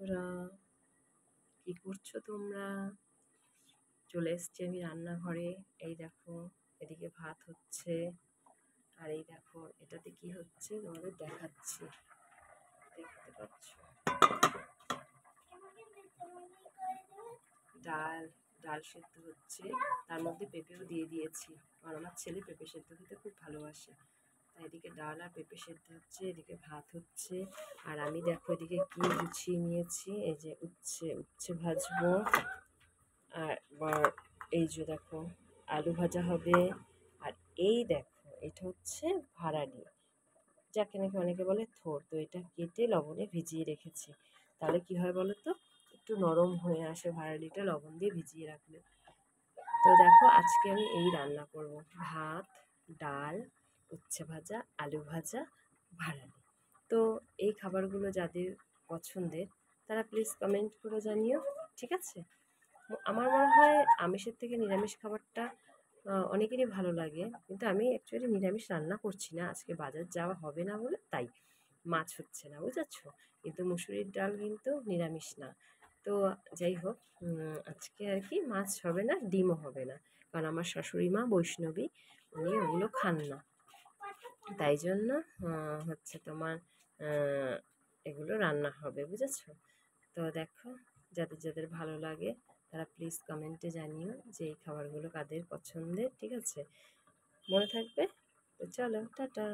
বন্ধুরা, কি করছো তোমরা? চলে এসছি আমি রান্নাঘরে। এই দেখো, এদিকে ভাত হচ্ছে, আর এই দেখো এটাতে কি হচ্ছে তোমাদের দেখাচ্ছি। দেখতে পাচ্ছ? ডাল ডাল সেদ্ধ হচ্ছে, তার মধ্যে পেঁপেও দিয়ে দিয়েছি, আর আমার ছেলে পেঁপে সেদ্ধ খেতে খুব ভালোবাসে। তাই এদিকে ডাল আর পেঁপে সেদ্ধ হচ্ছে, এদিকে ভাত হচ্ছে, আর আমি দেখো এদিকে কি গুছিয়ে নিয়েছি। এই যে উচ্ছে ভাজবো, আর এই যে দেখো আলু ভাজা হবে, আর এই দেখো এটা হচ্ছে ভাড়ালি, যাকে নাকি অনেকে বলে থোড়। তো এটা কেটে লবণে ভিজিয়ে রেখেছি, তাহলে কি হয় বলো তো, একটু নরম হয়ে আসে ভাড়ালিটা লবণ দিয়ে ভিজিয়ে রাখলে। তো দেখো আজকে আমি এই রান্না করব, ভাত, ডাল, উচ্ছে ভাজা, আলু ভাজা, ভাড়ালি। তো এই খাবারগুলো যাদের পছন্দের তারা প্লিজ কমেন্ট করে জানিও, ঠিক আছে? আমার মনে হয় আমিষের থেকে নিরামিষ খাবারটা অনেকেরই ভালো লাগে, কিন্তু আমি অ্যাকচুয়ালি নিরামিষ রান্না করছি না, আজকে বাজার যাওয়া হবে না বলে, তাই মাছ হচ্ছে না, বুঝেছো? কিন্তু মুসুরির ডাল কিন্তু নিরামিষ না। তো যাই হোক, আজকে আর কি মাছ হবে না, ডিমও হবে না, কারণ আমার শাশুড়ি মা বৈষ্ণবী, উনি ওগুলো খান না। তাই জন্য হচ্ছে তোমার এগুলো রান্না হবে, বুঝেছো? তো দেখো, যাদের যাদের ভালো লাগে তারা প্লিজ কমেন্টে জানিও যে এই খাবারগুলো কাদের পছন্দের, ঠিক আছে? মনে থাকবে। তো চলো, টাটা।